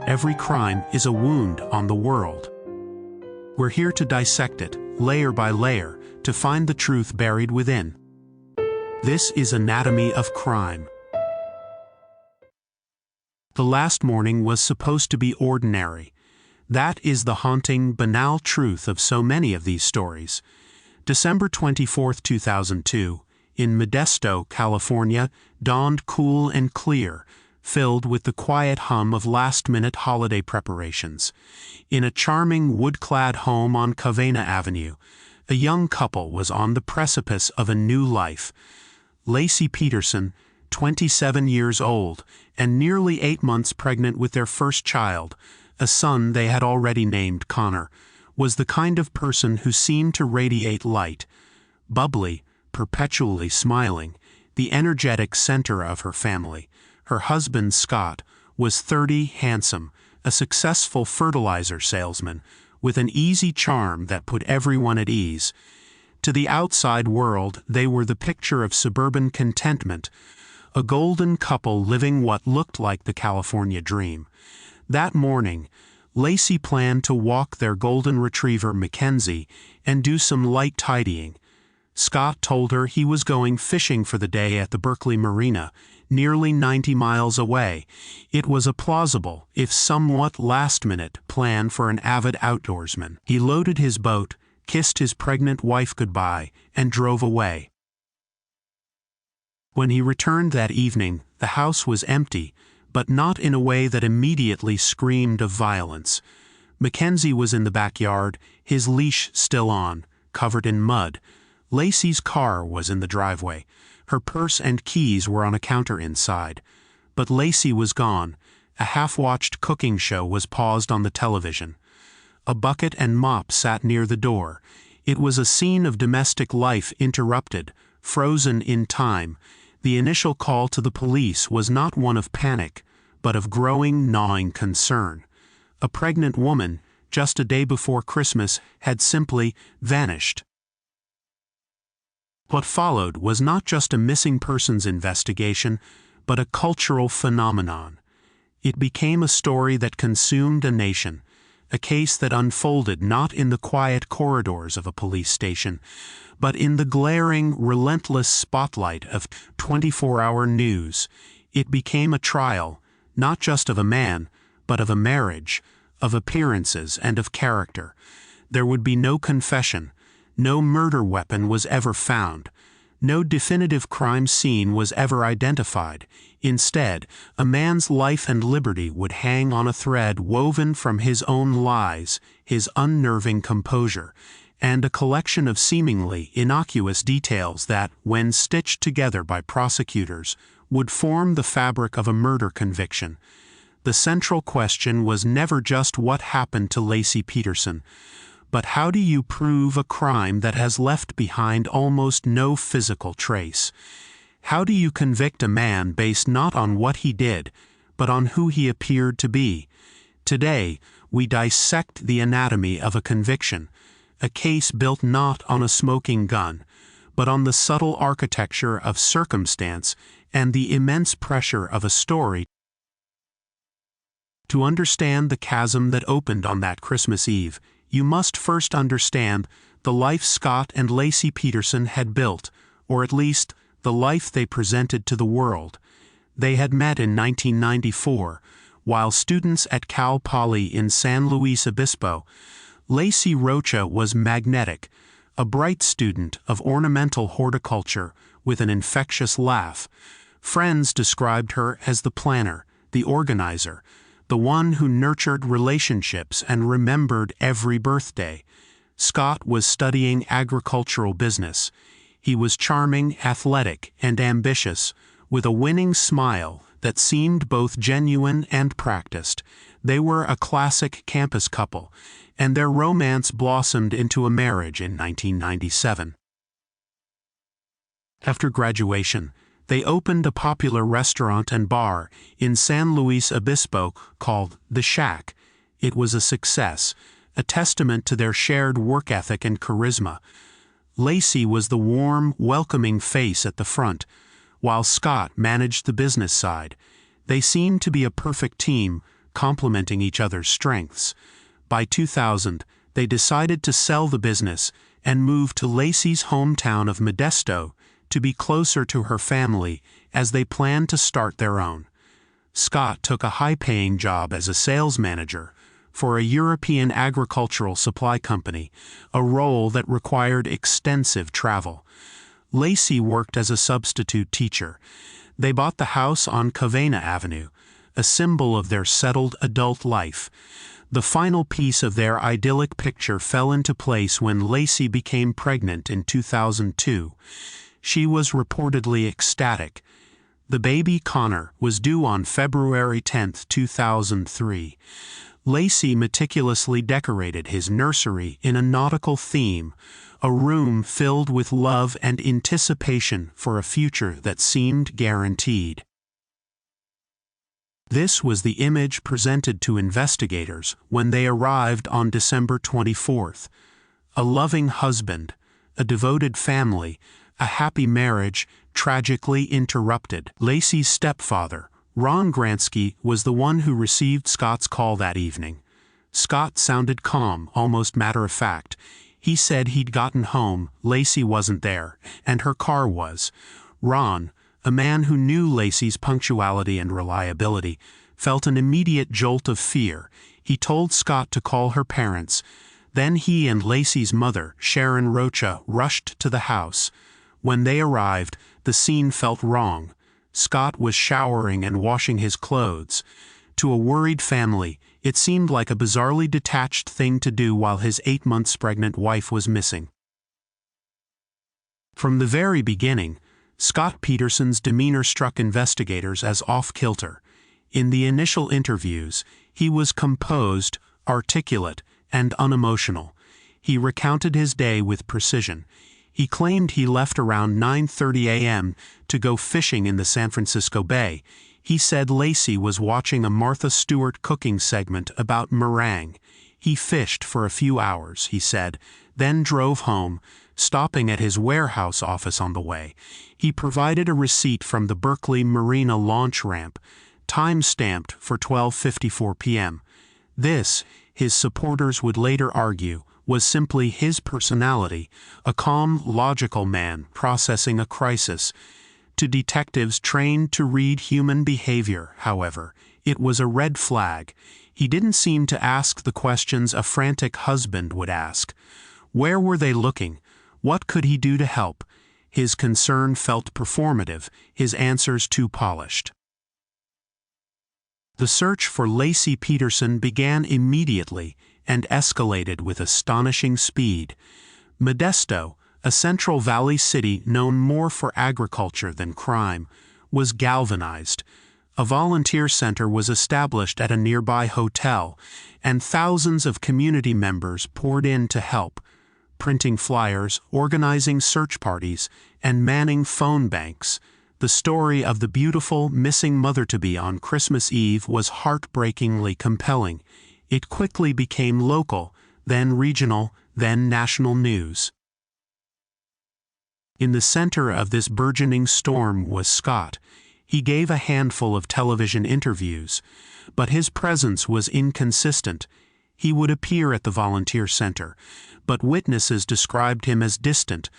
every crime is a wound on the world. We're here to dissect it, layer by layer, to find the truth buried within. This is Anatomy of Crime. The last morning was supposed to be ordinary. That is the haunting, banal truth of so many of these stories. December 24, 2002, in Modesto, California, dawned cool and clear, filled with the quiet hum of last-minute holiday preparations. In a charming wood-clad home on Covina Avenue, a young couple was on the precipice of a new life. Laci Peterson, 27 years old, and nearly 8 months pregnant with their first child, a son they had already named Connor, was the kind of person who seemed to radiate light, bubbly, perpetually smiling, the energetic center of her family. Her husband, Scott, was 30, handsome, a successful fertilizer salesman, with an easy charm that put everyone at ease. To the outside world, they were the picture of suburban contentment, a golden couple living what looked like the California dream. That morning, Laci planned to walk their golden retriever Mackenzie and do some light tidying. Scott told her he was going fishing for the day at the Berkeley Marina, nearly 90 miles away. It was a plausible, if somewhat last-minute, plan for an avid outdoorsman. He loaded his boat, kissed his pregnant wife goodbye, and drove away. When he returned that evening, the house was empty, but not in a way that immediately screamed of violence. Mackenzie was in the backyard, his leash still on, covered in mud. Laci's car was in the driveway. Her purse and keys were on a counter inside. But Laci was gone. A half-watched cooking show was paused on the television. A bucket and mop sat near the door. It was a scene of domestic life interrupted, frozen in time. The initial call to the police was not one of panic, but of growing, gnawing concern. A pregnant woman, just a day before Christmas, had simply vanished. What followed was not just a missing persons investigation, but a cultural phenomenon. It became a story that consumed a nation, a case that unfolded not in the quiet corridors of a police station, but in the glaring, relentless spotlight of 24-hour news. It became a trial, not just of a man, but of a marriage, of appearances and of character. There would be no confession. No murder weapon was ever found. No definitive crime scene was ever identified. Instead, a man's life and liberty would hang on a thread woven from his own lies, his unnerving composure, and a collection of seemingly innocuous details that, when stitched together by prosecutors, would form the fabric of a murder conviction. The central question was never just what happened to Laci Peterson, but how do you prove a crime that has left behind almost no physical trace? How do you convict a man based not on what he did, but on who he appeared to be? Today, we dissect the anatomy of a conviction, a case built not on a smoking gun, but on the subtle architecture of circumstance and the immense pressure of a story. To understand the chasm that opened on that Christmas Eve, you must first understand the life Scott and Laci Peterson had built, or at least the life they presented to the world. They had met in 1994, while students at Cal Poly in San Luis Obispo. Laci Rocha was magnetic, a bright student of ornamental horticulture with an infectious laugh. Friends described her as the planner, the organizer, the one who nurtured relationships and remembered every birthday. Scott was studying agricultural business. He was charming, athletic, and ambitious, with a winning smile that seemed both genuine and practiced. They were a classic campus couple, and their romance blossomed into a marriage in 1997. After graduation, they opened a popular restaurant and bar in San Luis Obispo called The Shack. It was a success, a testament to their shared work ethic and charisma. Laci was the warm, welcoming face at the front, while Scott managed the business side. They seemed to be a perfect team, complementing each other's strengths. By 2000, they decided to sell the business and move to Laci's hometown of Modesto to be closer to her family as they planned to start their own. Scott took a high-paying job as a sales manager for a European agricultural supply company, a role that required extensive travel. Laci worked as a substitute teacher. They bought the house on Covina Avenue, a symbol of their settled adult life. The final piece of their idyllic picture fell into place when Laci became pregnant in 2002. She was reportedly ecstatic. The baby Connor was due on February 10, 2003. Laci meticulously decorated his nursery in a nautical theme, a room filled with love and anticipation for a future that seemed guaranteed. This was the image presented to investigators when they arrived on December 24th. A loving husband, a devoted family, a happy marriage tragically interrupted. Laci's stepfather, Ron Gransky, was the one who received Scott's call that evening. Scott sounded calm, almost matter-of-fact. He said he'd gotten home, Laci wasn't there, and her car was. Ron, a man who knew Laci's punctuality and reliability, felt an immediate jolt of fear. He told Scott to call her parents. Then he and Laci's mother, Sharon Rocha, rushed to the house. When they arrived, the scene felt wrong. Scott was showering and washing his clothes. To a worried family, it seemed like a bizarrely detached thing to do while his 8 months pregnant wife was missing. From the very beginning, Scott Peterson's demeanor struck investigators as off-kilter. In the initial interviews, he was composed, articulate, and unemotional. He recounted his day with precision. He claimed he left around 9:30 a.m. to go fishing in the San Francisco Bay. He said Laci was watching a Martha Stewart cooking segment about meringue. He fished for a few hours, he said, then drove home, stopping at his warehouse office on the way. He provided a receipt from the Berkeley Marina launch ramp, time-stamped for 12:54 p.m. This, his supporters would later argue, was simply his personality, a calm, logical man processing a crisis. To detectives trained to read human behavior, however, it was a red flag. He didn't seem to ask the questions a frantic husband would ask. Where were they looking? What could he do to help? His concern felt performative, his answers too polished. The search for Laci Peterson began immediately and escalated with astonishing speed. Modesto, a Central Valley city known more for agriculture than crime, was galvanized. A volunteer center was established at a nearby hotel, and thousands of community members poured in to help, printing flyers, organizing search parties, and manning phone banks. The story of the beautiful, missing mother-to-be on Christmas Eve was heartbreakingly compelling. It quickly became local, then regional, then national news. In the center of this burgeoning storm was Scott. He gave a handful of television interviews, but his presence was inconsistent. He would appear at the volunteer center, but witnesses described him as distant,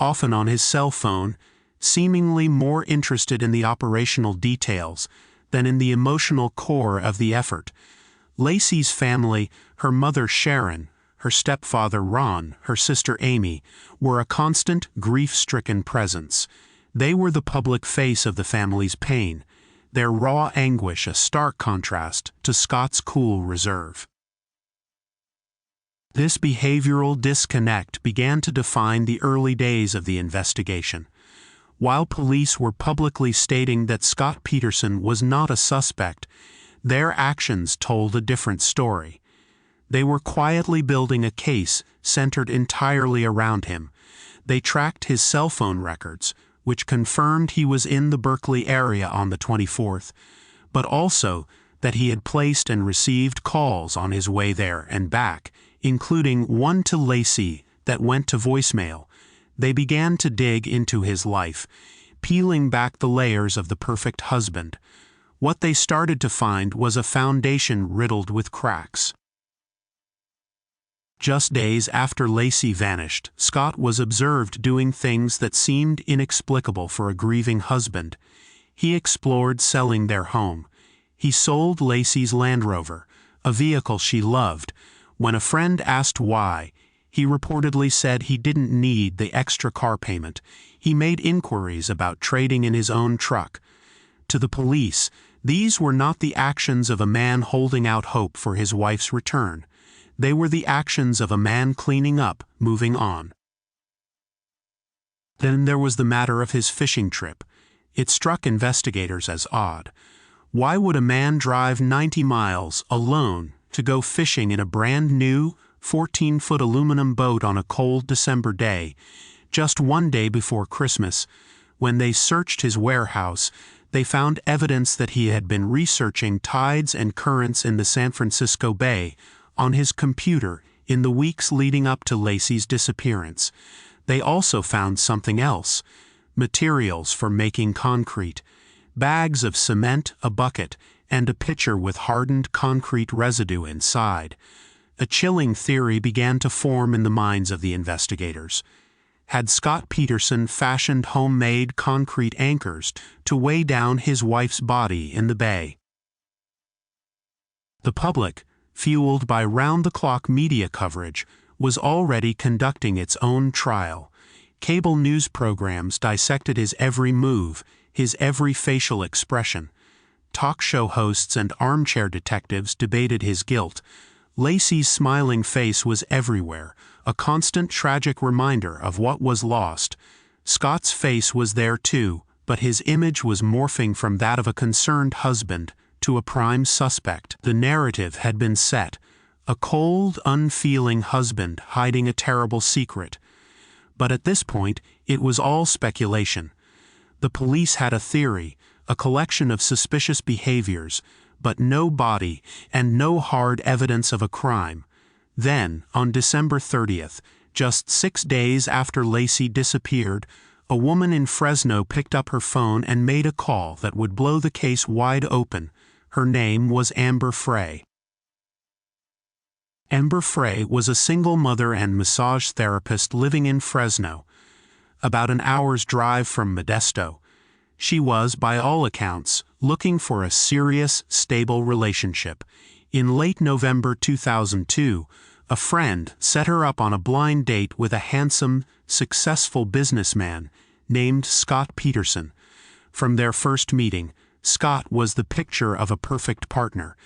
often on his cell phone, seemingly more interested in the operational details than in the emotional core of the effort. Laci's family, her mother Sharon, her stepfather Ron, her sister Amy, were a constant, grief-stricken presence. They were the public face of the family's pain, their raw anguish a stark contrast to Scott's cool reserve. This behavioral disconnect began to define the early days of the investigation. While police were publicly stating that Scott Peterson was not a suspect, their actions told a different story. They were quietly building a case centered entirely around him. They tracked his cell phone records, which confirmed he was in the Berkeley area on the 24th, but also that he had placed and received calls on his way there and back, including one to Laci that went to voicemail. They began to dig into his life, peeling back the layers of the perfect husband. What they started to find was a foundation riddled with cracks. Just days after Laci vanished, Scott was observed doing things that seemed inexplicable for a grieving husband. He explored selling their home. He sold Laci's Land Rover, a vehicle she loved. When a friend asked why, he reportedly said he didn't need the extra car payment. He made inquiries about trading in his own truck. To the police, these were not the actions of a man holding out hope for his wife's return. They were the actions of a man cleaning up, moving on. Then there was the matter of his fishing trip. It struck investigators as odd. Why would a man drive 90 miles alone to go fishing in a brand new 14-foot aluminum boat on a cold December day, just one day before Christmas? When they searched his warehouse, they found evidence that he had been researching tides and currents in the San Francisco Bay on his computer in the weeks leading up to Laci's disappearance. They also found something else: materials for making concrete, bags of cement, a bucket, and a pitcher with hardened concrete residue inside. A chilling theory began to form in the minds of the investigators. Had Scott Peterson fashioned homemade concrete anchors to weigh down his wife's body in the bay? The public, fueled by round-the-clock media coverage, was already conducting its own trial. Cable news programs dissected his every move, his every facial expression. Talk show hosts and armchair detectives debated his guilt. Laci's smiling face was everywhere, a constant tragic reminder of what was lost. Scott's face was there too, but his image was morphing from that of a concerned husband to a prime suspect. The narrative had been set: a cold, unfeeling husband hiding a terrible secret. But at this point, it was all speculation. The police had a theory, a collection of suspicious behaviors, but no body and no hard evidence of a crime. Then, on December 30th, just 6 days after Laci disappeared, a woman in Fresno picked up her phone and made a call that would blow the case wide open. Her name was Amber Frey. Amber Frey was a single mother and massage therapist living in Fresno, about an hour's drive from Modesto. She was, by all accounts, looking for a serious, stable relationship. In late November 2002, a friend set her up on a blind date with a handsome, successful businessman named Scott Peterson. From their first meeting, Scott was the picture of a perfect partner.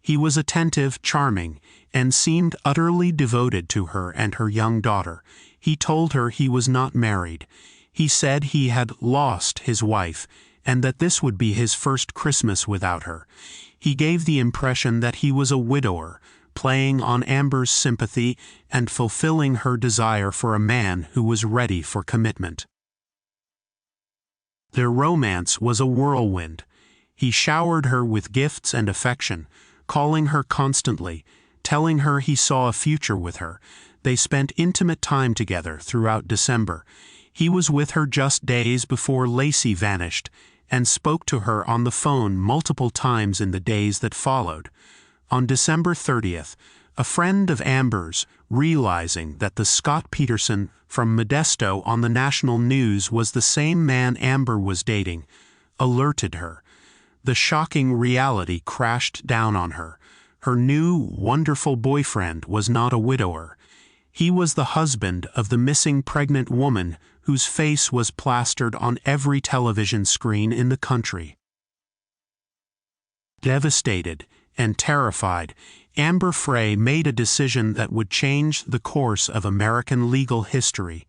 He was attentive, charming, and seemed utterly devoted to her and her young daughter. He told her he was not married. He said he had lost his wife, and that this would be his first Christmas without her. He gave the impression that he was a widower, playing on Amber's sympathy and fulfilling her desire for a man who was ready for commitment. Their romance was a whirlwind. He showered her with gifts and affection, calling her constantly, telling her he saw a future with her. They spent intimate time together throughout December. He was with her just days before Laci vanished, and spoke to her on the phone multiple times in the days that followed. On December 30th, a friend of Amber's, realizing that the Scott Peterson from Modesto on the national news was the same man Amber was dating, alerted her. The shocking reality crashed down on her. Her new, wonderful boyfriend was not a widower. He was the husband of the missing pregnant woman whose face was plastered on every television screen in the country. Devastated and terrified, Amber Frey made a decision that would change the course of American legal history.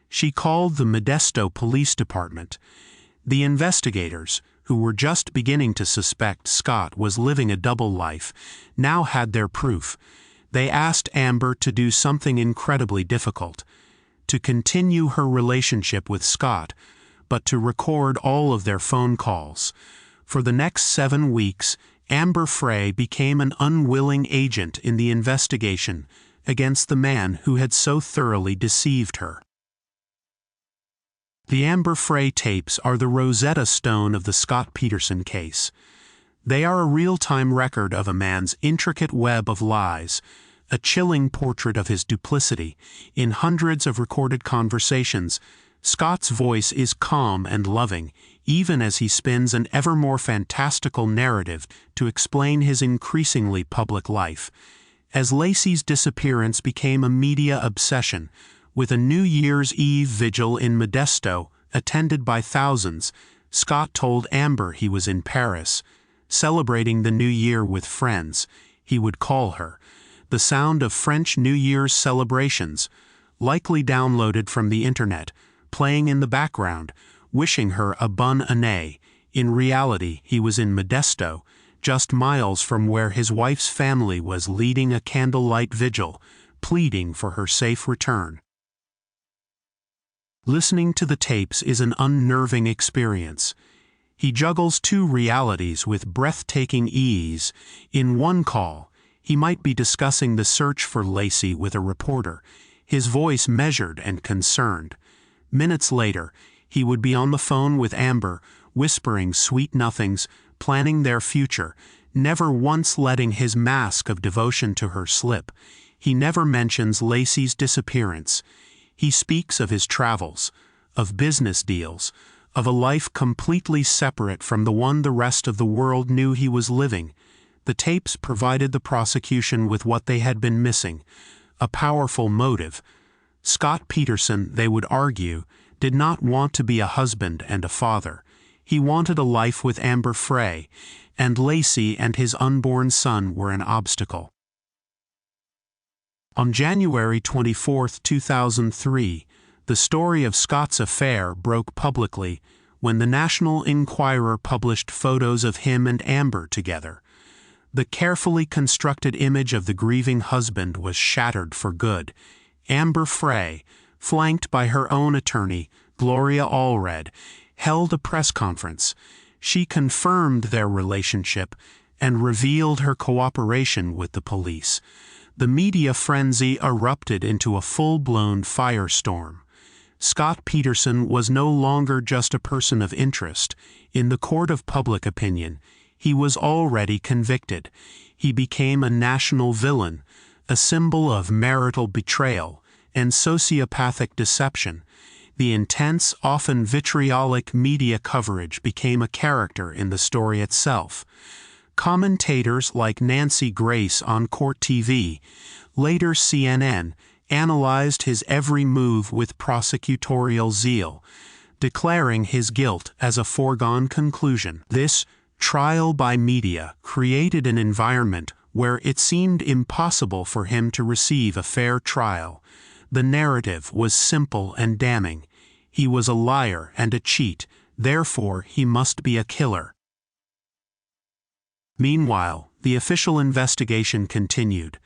She called the Modesto Police Department. The investigators, who were just beginning to suspect Scott was living a double life, now had their proof. They asked Amber to do something incredibly difficult: to continue her relationship with Scott, but to record all of their phone calls. For the next 7 weeks, Amber Frey became an unwilling agent in the investigation against the man who had so thoroughly deceived her. The Amber Frey tapes are the Rosetta Stone of the Scott Peterson case. They are a real-time record of a man's intricate web of lies, a chilling portrait of his duplicity. In hundreds of recorded conversations, Scott's voice is calm and loving, even as he spins an ever more fantastical narrative to explain his increasingly public life. As Laci's disappearance became a media obsession, with a New Year's Eve vigil in Modesto, attended by thousands, Scott told Amber he was in Paris, celebrating the new year with friends. He would call her. The sound of French New Year's celebrations, likely downloaded from the internet, playing in the background, wishing her a bonne année. In reality, he was in Modesto, just miles from where his wife's family was leading a candlelight vigil, pleading for her safe return. Listening to the tapes is an unnerving experience. He juggles two realities with breathtaking ease. In one call, he might be discussing the search for Laci with a reporter, his voice measured and concerned. Minutes later, he would be on the phone with Amber, whispering sweet nothings, planning their future, never once letting his mask of devotion to her slip. He never mentions Laci's disappearance. He speaks of his travels, of business deals, of a life completely separate from the one the rest of the world knew he was living. The tapes provided the prosecution with what they had been missing, a powerful motive. Scott Peterson, they would argue, did not want to be a husband and a father. He wanted a life with Amber Frey, and Laci and his unborn son were an obstacle. On January 24, 2003, the story of Scott's affair broke publicly when the National Enquirer published photos of him and Amber together. The carefully constructed image of the grieving husband was shattered for good. Amber Frey, flanked by her own attorney, Gloria Allred, held a press conference. She confirmed their relationship and revealed her cooperation with the police. The media frenzy erupted into a full-blown firestorm. Scott Peterson was no longer just a person of interest. In the court of public opinion, he was already convicted. He became a national villain, a symbol of marital betrayal and sociopathic deception. The intense, often vitriolic media coverage became a character in the story itself. Commentators like Nancy Grace on Court TV, later CNN, analyzed his every move with prosecutorial zeal, declaring his guilt as a foregone conclusion. This trial by media created an environment where it seemed impossible for him to receive a fair trial. The narrative was simple and damning. He was a liar and a cheat, therefore he must be a killer. Meanwhile, the official investigation continued.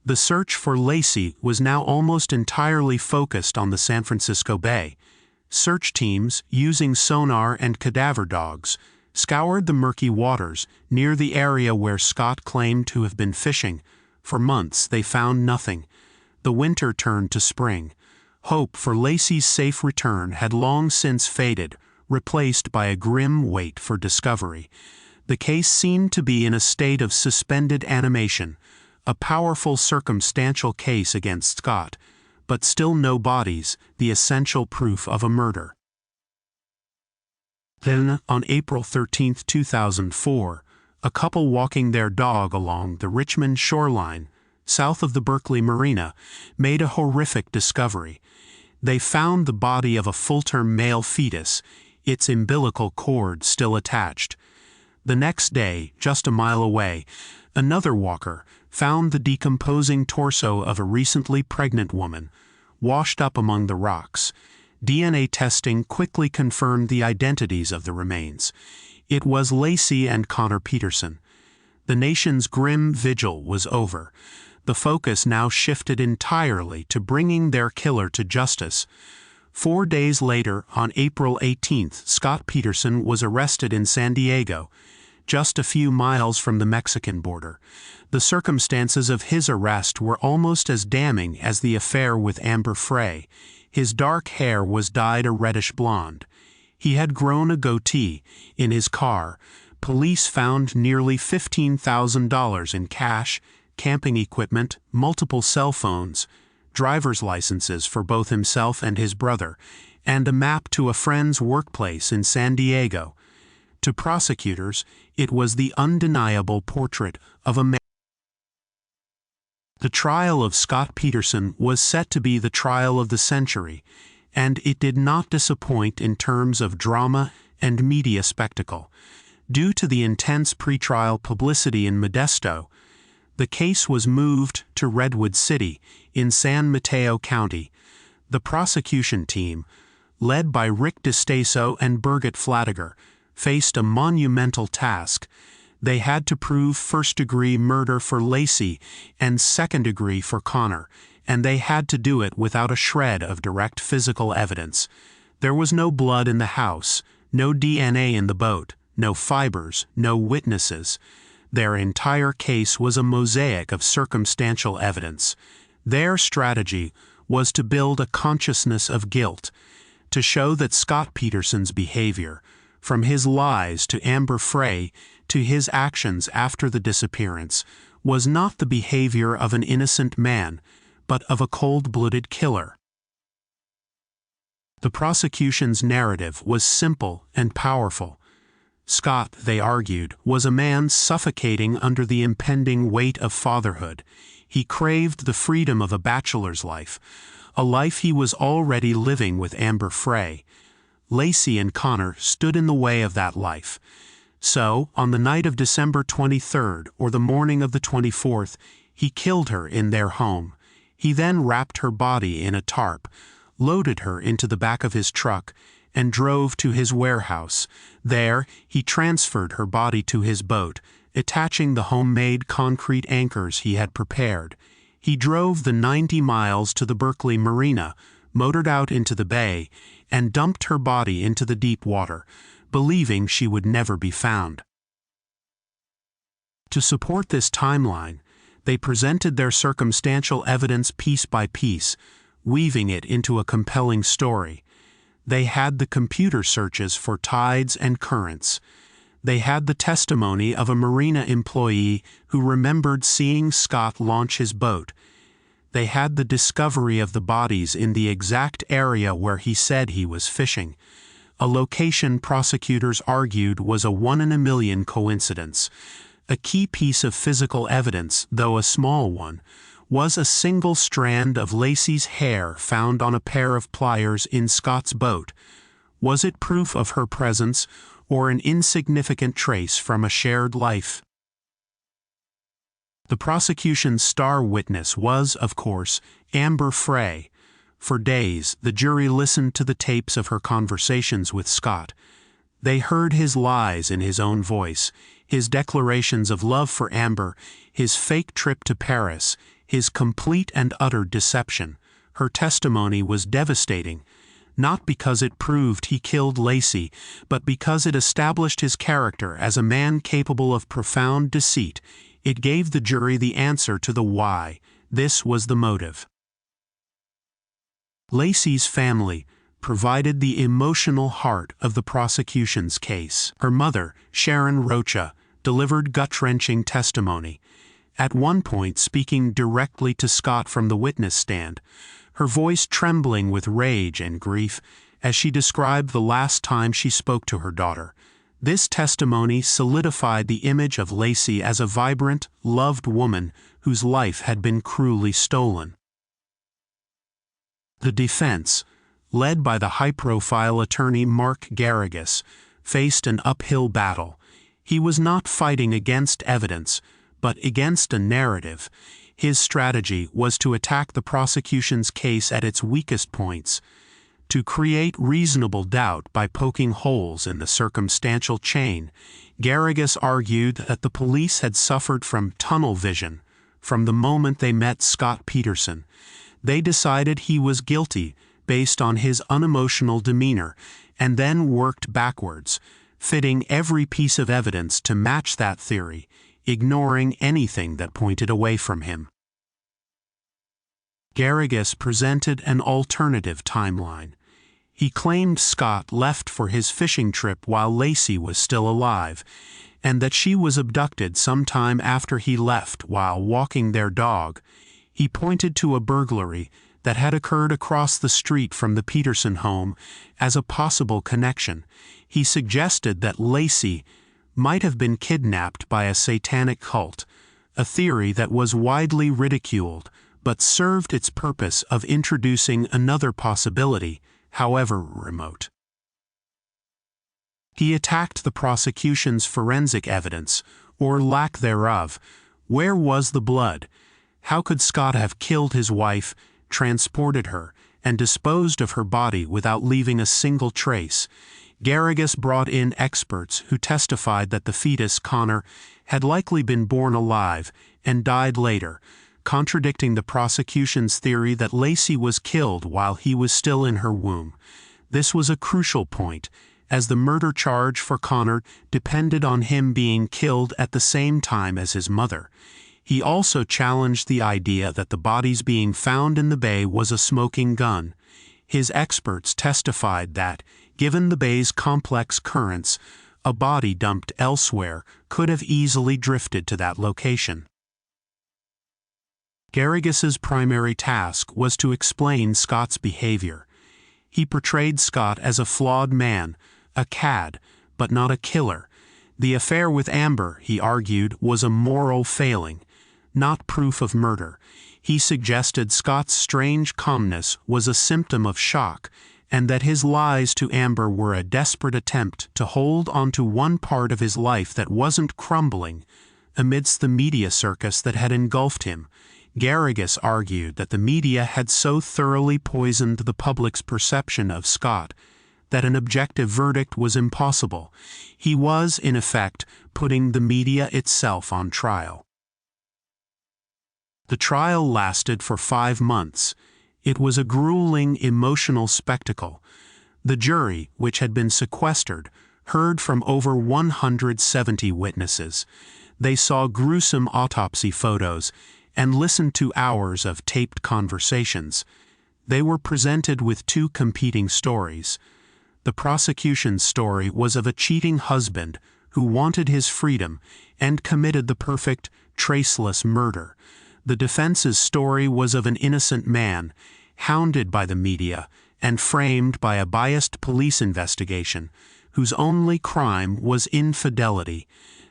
The search for Laci was now almost entirely focused on the San Francisco Bay. Search teams, using sonar and cadaver dogs, scoured the murky waters near the area where Scott claimed to have been fishing. For months they found nothing. The winter turned to spring. Hope for Laci's safe return had long since faded, replaced by a grim wait for discovery. The case seemed to be in a state of suspended animation, a powerful circumstantial case against Scott, but still no bodies, the essential proof of a murder. Then, on April 13, 2004, a couple walking their dog along the Richmond shoreline, south of the Berkeley Marina, made a horrific discovery. They found the body of a full-term male fetus, its umbilical cord still attached. The next day, just a mile away, another walker found the decomposing torso of a recently pregnant woman, washed up among the rocks. DNA testing quickly confirmed the identities of the remains. It was Laci and Connor Peterson. The nation's grim vigil was over. The focus now shifted entirely to bringing their killer to justice. 4 days later, on April 18th, Scott Peterson was arrested in San Diego, just a few miles from the Mexican border. The circumstances of his arrest were almost as damning as the affair with Amber Frey. His dark hair was dyed a reddish blonde. He had grown a goatee in his car, police found nearly $15,000 in cash, camping equipment, multiple cell phones, driver's licenses for both himself and his brother, and a map to a friend's workplace in San Diego. To prosecutors, it was the undeniable portrait of a man. The trial of Scott Peterson was set to be the trial of the century, and it did not disappoint in terms of drama and media spectacle. Due to the intense pretrial publicity in Modesto, the case was moved to Redwood City in San Mateo County. The prosecution team, led by Rick DeStaso and Birgit Flatiger, faced a monumental task. They had to prove first-degree murder for Laci and second-degree for Connor, and they had to do it without a shred of direct physical evidence. There was no blood in the house, no DNA in the boat, no fibers, no witnesses. Their entire case was a mosaic of circumstantial evidence. Their strategy was to build a consciousness of guilt, to show that Scott Peterson's behavior, from his lies to Amber Frey to his actions after the disappearance, was not the behavior of an innocent man, but of a cold-blooded killer. The prosecution's narrative was simple and powerful. Scott, they argued, was a man suffocating under the impending weight of fatherhood. He craved the freedom of a bachelor's life, a life he was already living with Amber Frey. Laci and Connor stood in the way of that life. So, on the night of December 23rd or the morning of the 24th, he killed her in their home. He then wrapped her body in a tarp, loaded her into the back of his truck, and drove to his warehouse. There, he transferred her body to his boat, attaching the homemade concrete anchors he had prepared. He drove the 90 miles to the Berkeley Marina, motored out into the bay, and dumped her body into the deep water, believing she would never be found. To support this timeline, they presented their circumstantial evidence piece by piece, weaving it into a compelling story. They had the computer searches for tides and currents. They had the testimony of a marina employee who remembered seeing Scott launch his boat. They had the discovery of the bodies in the exact area where he said he was fishing, a location prosecutors argued was a 1 in a million coincidence. A key piece of physical evidence, though a small one, was a single strand of Laci's hair found on a pair of pliers in Scott's boat. Was it proof of her presence or an insignificant trace from a shared life? The prosecution's star witness was, of course, Amber Frey. For days, the jury listened to the tapes of her conversations with Scott. They heard his lies in his own voice, his declarations of love for Amber, his fake trip to Paris, his complete and utter deception. Her testimony was devastating, not because it proved he killed Laci, but because it established his character as a man capable of profound deceit. It gave the jury the answer to the why. This was the motive. Laci's family provided the emotional heart of the prosecution's case. Her mother, Sharon Rocha, delivered gut-wrenching testimony, at one point speaking directly to Scott from the witness stand, her voice trembling with rage and grief as she described the last time she spoke to her daughter. This testimony solidified the image of Laci as a vibrant, loved woman whose life had been cruelly stolen. The defense, led by the high-profile attorney Mark Garrigus, faced an uphill battle. He was not fighting against evidence, but against a narrative. His strategy was to attack the prosecution's case at its weakest points, to create reasonable doubt by poking holes in the circumstantial chain. Garrigus argued that the police had suffered from tunnel vision from the moment they met Scott Peterson. They decided he was guilty based on his unemotional demeanor, and then worked backwards, fitting every piece of evidence to match that theory, ignoring anything that pointed away from him. Garrigus presented an alternative timeline. He claimed Scott left for his fishing trip while Laci was still alive. and that she was abducted sometime after he left while walking their dog. He pointed to a burglary that had occurred across the street from the Peterson home as a possible connection. He suggested that Laci might have been kidnapped by a satanic cult, a theory that was widely ridiculed but served its purpose of introducing another possibility, however remote. He attacked the prosecution's forensic evidence, or lack thereof. Where was the blood? How could Scott have killed his wife, transported her, and disposed of her body without leaving a single trace? Garrigus brought in experts who testified that the fetus, Connor, had likely been born alive and died later, contradicting the prosecution's theory that Laci was killed while he was still in her womb. This was a crucial point, as the murder charge for Connor depended on him being killed at the same time as his mother. He also challenged the idea that the bodies being found in the bay was a smoking gun. His experts testified that, given the bay's complex currents, a body dumped elsewhere could have easily drifted to that location. Garrigus's primary task was to explain Scott's behavior. He portrayed Scott as a flawed man, a cad, but not a killer. The affair with Amber, he argued, was a moral failing, not proof of murder. He suggested Scott's strange calmness was a symptom of shock, and that his lies to Amber were a desperate attempt to hold onto one part of his life that wasn't crumbling amidst the media circus that had engulfed him. Garrigus argued that the media had so thoroughly poisoned the public's perception of Scott that an objective verdict was impossible. He was, in effect, putting the media itself on trial. The trial lasted for 5 months. It was a grueling, emotional spectacle. The jury, which had been sequestered, heard from over 170 witnesses. They saw gruesome autopsy photos and listened to hours of taped conversations. They were presented with 2 competing stories. The prosecution's story was of a cheating husband who wanted his freedom and committed the perfect, traceless murder. The defense's story was of an innocent man, hounded by the media and framed by a biased police investigation, whose only crime was infidelity.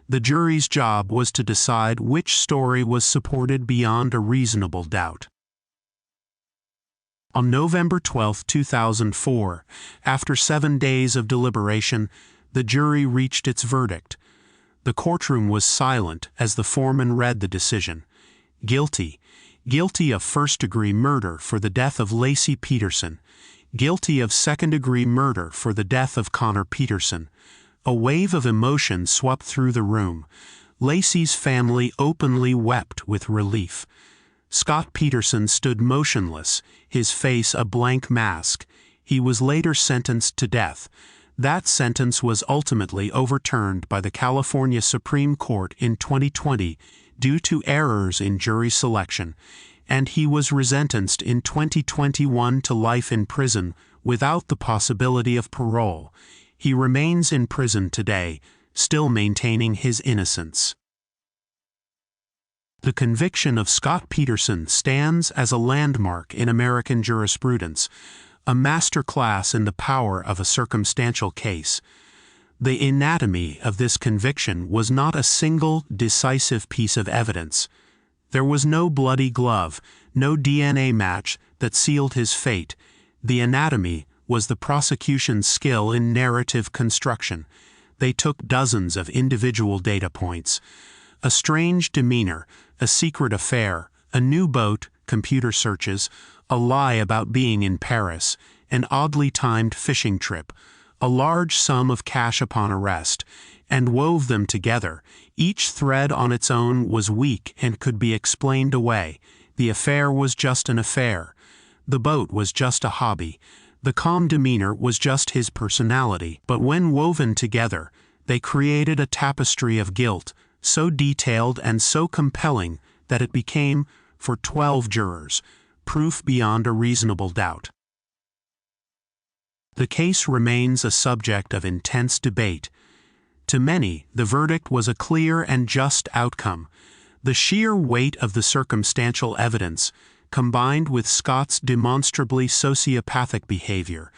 The jury's job was to decide which story was supported beyond a reasonable doubt. On November 12, 2004, after 7 days of deliberation, the jury reached its verdict. The courtroom was silent as the foreman read the decision. Guilty. Guilty of first-degree murder for the death of Laci Peterson. Guilty of second-degree murder for the death of Connor Peterson. A wave of emotion swept through the room. Laci's family openly wept with relief. Scott Peterson stood motionless, his face a blank mask. He was later sentenced to death. That sentence was ultimately overturned by the California Supreme Court in 2020 due to errors in jury selection, and he was resentenced in 2021 to life in prison without the possibility of parole. He remains in prison today, still maintaining his innocence. The conviction of Scott Peterson stands as a landmark in American jurisprudence, a masterclass in the power of a circumstantial case. The anatomy of this conviction was not a single, decisive piece of evidence. There was no bloody glove, no DNA match that sealed his fate. The anatomy was the prosecution's skill in narrative construction. They took dozens of individual data points. A strange demeanor, a secret affair, a new boat, computer searches, a lie about being in Paris, an oddly timed fishing trip, a large sum of cash upon arrest, and wove them together. Each thread on its own was weak and could be explained away. The affair was just an affair. The boat was just a hobby. The calm demeanor was just his personality. But when woven together, they created a tapestry of guilt, so detailed and so compelling that it became, for 12 jurors, proof beyond a reasonable doubt. The case remains a subject of intense debate. To many, the verdict was a clear and just outcome. The sheer weight of the circumstantial evidence, combined with Scott's demonstrably sociopathic behavior,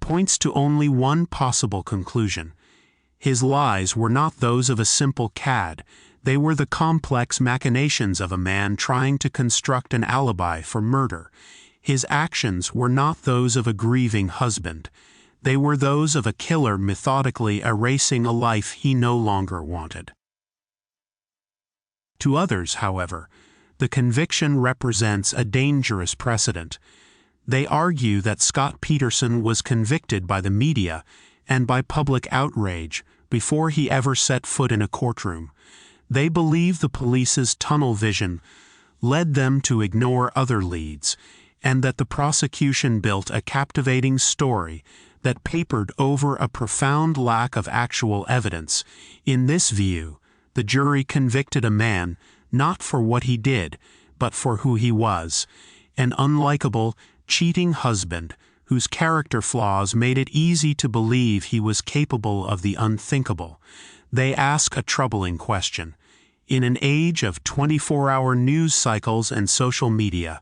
points to only one possible conclusion. His lies were not those of a simple cad, they were the complex machinations of a man trying to construct an alibi for murder. His actions were not those of a grieving husband. They were those of a killer methodically erasing a life he no longer wanted. To others, however, the conviction represents a dangerous precedent. They argue that Scott Peterson was convicted by the media and by public outrage before he ever set foot in a courtroom. They believe the police's tunnel vision led them to ignore other leads, and that the prosecution built a captivating story that papered over a profound lack of actual evidence. In this view, the jury convicted a man not for what he did, but for who he was, an unlikable, cheating husband whose character flaws made it easy to believe he was capable of the unthinkable. They ask a troubling question. In an age of 24-hour news cycles and social media,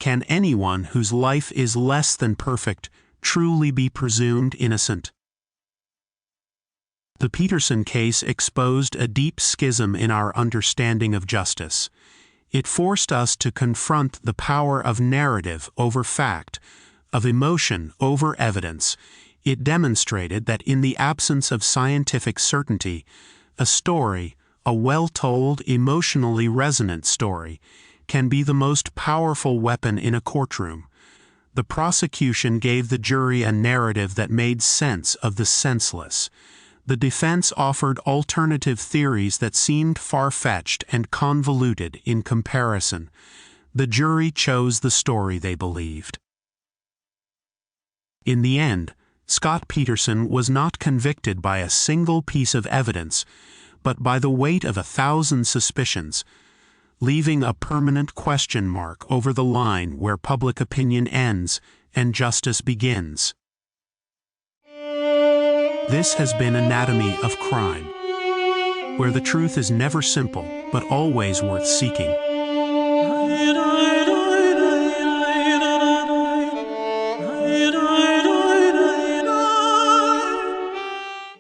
can anyone whose life is less than perfect truly be presumed innocent? The Peterson case exposed a deep schism in our understanding of justice. It forced us to confront the power of narrative over fact, of emotion over evidence. It demonstrated that in the absence of scientific certainty, a story, a well-told, emotionally resonant story, can be the most powerful weapon in a courtroom. The prosecution gave the jury a narrative that made sense of the senseless. The defense offered alternative theories that seemed far-fetched and convoluted in comparison. The jury chose the story they believed. In the end, Scott Peterson was not convicted by a single piece of evidence, but by the weight of 1,000 suspicions, leaving a permanent question mark over the line where public opinion ends and justice begins. This has been Anatomy of Crime, where the truth is never simple, but always worth seeking.